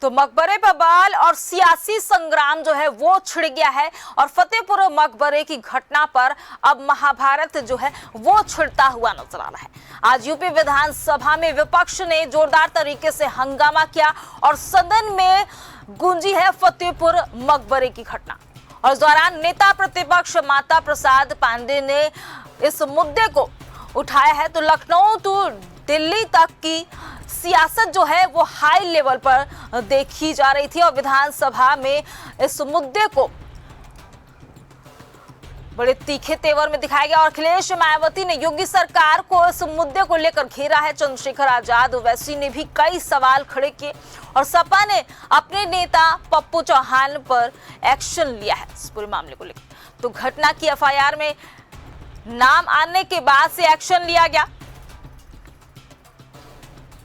तो मकबरे पर बवाल और सियासी संग्राम जो है वो छिड़ गया है और फतेहपुर मकबरे की घटना पर अब महाभारत जो है वो छिड़ता हुआ नजर आ रहा है। आज यूपी विधानसभा में विपक्ष ने जोरदार तरीके से हंगामा किया और सदन में गूंजी है फतेहपुर मकबरे की घटना। और इस दौरान नेता प्रतिपक्ष माता प्रसाद पांडे ने इस मुद्दे को उठाया है। तो लखनऊ टू दिल्ली तक की सियासत जो है वो हाई लेवल पर देखी जा रही थी और विधानसभा में इस मुद्दे को बड़े तीखे तेवर में दिखाया गया और अखिलेश मायावती ने योगी सरकार को इस मुद्दे को लेकर घेरा है। चंद्रशेखर आजाद ओवैसी ने भी कई सवाल खड़े किए और सपा ने अपने नेता पप्पू चौहान पर एक्शन लिया है इस पूरे मामले को लेकर। तो घटना की एफआईआर में नाम आने के बाद से एक्शन लिया गया।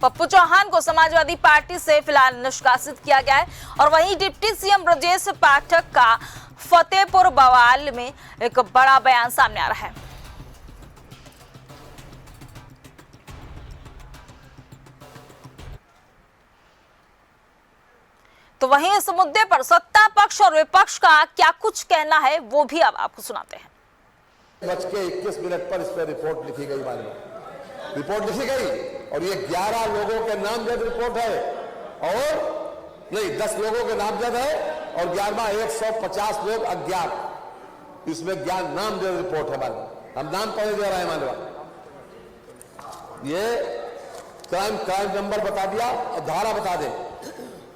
पप्पू चौहान को समाजवादी पार्टी से फिलहाल निष्कासित किया गया है और वहीं डिप्टी सीएम ब्रजेश पाठक का फतेहपुर बवाल में एक बड़ा बयान सामने आ रहा है। तो वहीं इस मुद्दे पर सत्ता पक्ष और विपक्ष का क्या कुछ कहना है वो भी अब आपको सुनाते हैं। बज के 21 मिनट पर इस पर रिपोर्ट लिखी गई, मालूम रिपोर्ट लिखी गई और ये 11 लोगों के नामजद रिपोर्ट है और नहीं 10 लोगों के नामजद है और 11वां 150 लोग अज्ञात। इसमें ज्ञान नामजद रिपोर्ट है, मालूम हम नाम पढ़े दे रहे हैं, मालूम ये क्राइम नंबर बता दिया और धारा बता दे।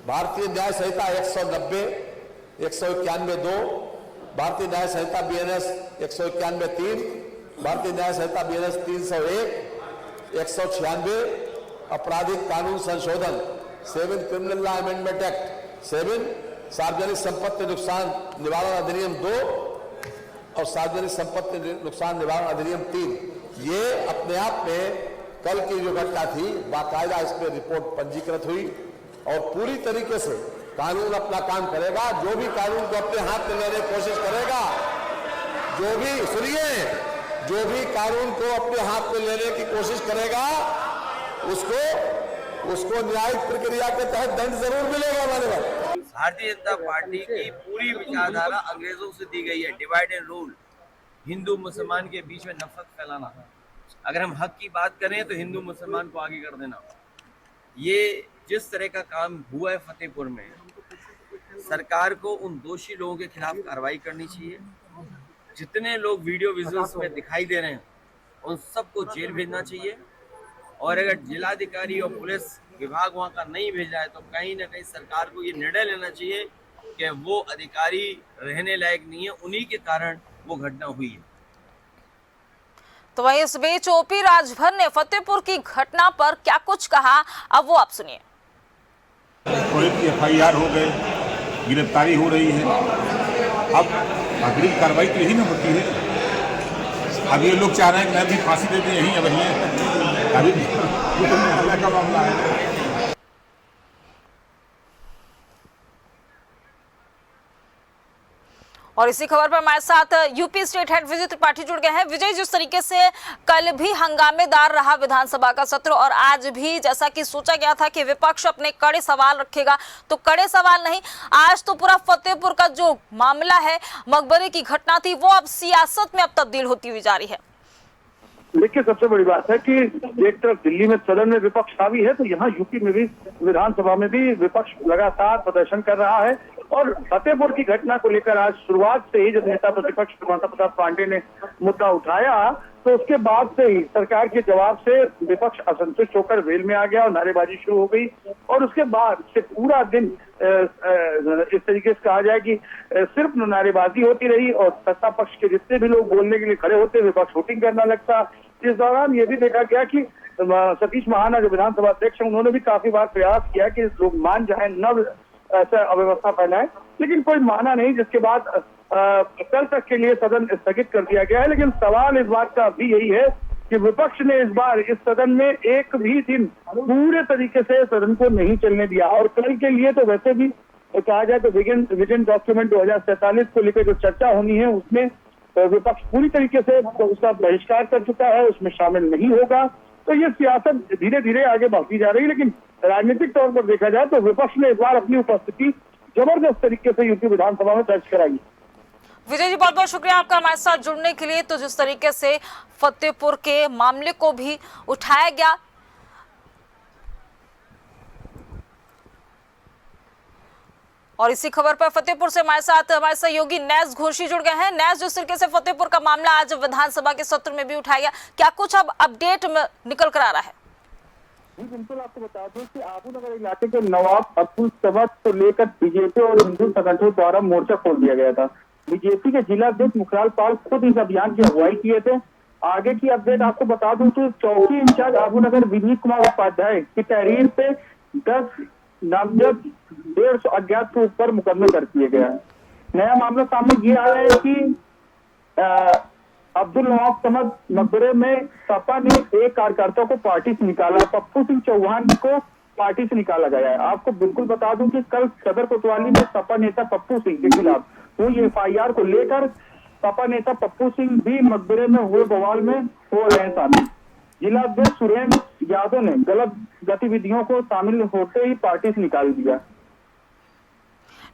भारतीय न्याय संहिता 190, 191(2), भारतीय न्याय संहिता BNS 191(3), भारतीय न्याय संहिता BNS 301, 196, आपराधिक कानून संशोधन 7 क्रिमिनल लॉ अमेंडमेंट एक्ट 7, सार्वजनिक संपत्ति नुकसान निवारण अधिनियम 2 और सार्वजनिक संपत्ति नुकसान निवारण अधिनियम 3। ये अपने आप में कल की जो घटना थी बाकायदा इस पर रिपोर्ट पंजीकृत हुई और पूरी तरीके से कानून अपना काम करेगा। जो भी कानून को अपने हाथ में लेने की कोशिश करेगा, जो भी सुनिए, जो भी कानून को अपने हाथ में लेने की कोशिश करेगा उसको न्यायिक प्रक्रिया के तहत दंड जरूर मिलेगा। मानव भारतीय जनता पार्टी की पूरी विचारधारा अंग्रेजों से दी गई है, डिवाइड एंड रूल, हिंदू मुसलमान के बीच में नफरत फैलाना। अगर हम हक की बात करें तो हिंदू मुसलमान को आगे कर देना। ये जिस तरह का काम हुआ है फतेहपुर में, सरकार को उन दोषी लोगों के खिलाफ कार्रवाई करनी चाहिए। जितने लोग वीडियो विजुअल्स में दिखाई दे रहे हैं उन सबको जेल भेजना चाहिए और अगर जिलाधिकारी और पुलिस विभाग वहां का नहीं भेजा है तो कहीं ना कहीं सरकार को ये निर्णय लेना चाहिए कि वो अधिकारी रहने लायक नहीं है, उन्हीं के कारण वो घटना हुई है। तो वहीं इस बीच ओपी राजभर ने फतेहपुर की घटना पर क्या कुछ कहा, अब वो आप सुनिए। FIR हो गए, गिरफ्तारी हो रही है, अब अगली कार्रवाई तो यही ना होती है। अब ये लोग चाह रहे हैं कि मैं भी फांसी दे दूं, यही अब अभी का मामला है। और इसी खबर पर हमारे साथ यूपी स्टेट हेड विजय त्रिपाठी जुड़ गए हैं। विजय, जिस तरीके से कल भी हंगामेदार रहा विधानसभा का सत्र और आज भी जैसा कि सोचा गया था कि विपक्ष अपने कड़े सवाल रखेगा, तो कड़े सवाल नहीं, आज तो पूरा फतेहपुर का जो मामला है, मकबरे की घटना थी, वो अब सियासत में अब तब्दील होती हुई जा रही है। देखिए, सबसे बड़ी बात है कि एक तरफ दिल्ली में सदन में विपक्ष हावी है तो यहाँ यूपी में भी विधानसभा में भी विपक्ष लगातार प्रदर्शन कर रहा है और फतेहपुर की घटना को लेकर आज शुरुआत से ही जब नेता प्रतिपक्ष माता प्रसाद पांडे ने मुद्दा उठाया तो उसके बाद से ही सरकार के जवाब से विपक्ष असंतुष्ट होकर वेल में आ गया और नारेबाजी शुरू हो गई और उसके बाद से पूरा दिन इस तरीके से कहा जाए कि सिर्फ नारेबाजी होती रही और सत्ता पक्ष के जितने भी लोग बोलने के लिए खड़े होते विपक्ष वोटिंग करना लगता। इस दौरान ये भी देखा गया कि सतीश महाना जो विधानसभा अध्यक्ष हैं उन्होंने भी काफी बार प्रयास किया कि लोग मान जाए, न ऐसा अव्यवस्था फैलाए, लेकिन कोई माना नहीं, जिसके बाद कल तक के लिए सदन स्थगित कर दिया गया है। लेकिन सवाल इस बात का भी यही है कि विपक्ष ने इस बार इस सदन में एक भी दिन पूरे तरीके से सदन को नहीं चलने दिया और कल के लिए तो वैसे भी कहा जाए तो विजन डॉक्यूमेंट 2047 को लेकर जो चर्चा होनी है उसमें विपक्ष पूरी तरीके से उसका बहिष्कार कर चुका है, उसमें शामिल नहीं होगा। तो ये सियासत धीरे धीरे आगे बढ़ती जा रही है, लेकिन राजनीतिक तौर पर देखा जाए तो विपक्ष ने इस बार अपनी उपस्थिति जबरदस्त तरीके से यूपी विधानसभा में दर्ज कराई। विजय जी, बहुत बहुत शुक्रिया आपका हमारे साथ जुड़ने के लिए। तो जिस तरीके से फतेहपुर के मामले को भी उठाया गया, और इसी खबर पर फतेहपुर से हमारे साथ हमारे सहयोगी नैज घोषी जुड़ गए हैं। नैज, जिस तरीके से फतेहपुर का मामला आज विधानसभा के सत्र में भी उठाया गया, क्या कुछ अब अपडेट में निकल कर आ रहा है? जी बिल्कुल, आपको बता दूं कि आबू नगर इलाके के नवाब अब्दुल समद को लेकर बीजेपी और हिंदू संगठनों द्वारा मोर्चा खोल दिया गया था। बीजेपी के जिला अध्यक्ष मुखलाल पाल खुद इस अभियान की अगुवाई किए थे। आगे की अपडेट आपको बता दूं कि चौकी इंचार्ज आबू नगर विनीत कुमार उपाध्याय की तहरीर पे 10 नामजद 150 अज्ञात के ऊपर मुकदमे कर दिए गया है। नया मामला सामने ये आया है कि अब्दुल नवाब समद मकबरे में सपा ने एक कार्यकर्ता को पार्टी से निकाला, पप्पू सिंह चौहान को पार्टी से निकाला गया है। आपको बिल्कुल बता दूं कि कल सदर कोतवाली में सपा नेता पप्पू सिंह के खिलाफ हुई FIR को लेकर सपा नेता पप्पू सिंह भी मकबरे में हुए बवाल में हो रहे हैं शामिल। जिला अध्यक्ष सुरेंद्र यादव ने गलत गतिविधियों को शामिल होते ही पार्टी से निकाल दिया।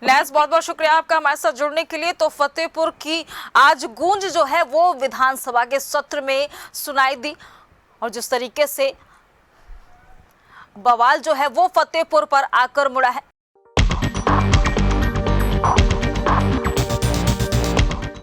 नैज, बहुत बहुत शुक्रिया आपका हमारे साथ जुड़ने के लिए। तो फतेहपुर की आज गूंज जो है वो विधानसभा के सत्र में सुनाई दी, और जिस तरीके से बवाल जो है वो फतेहपुर पर आकर मुड़ा है,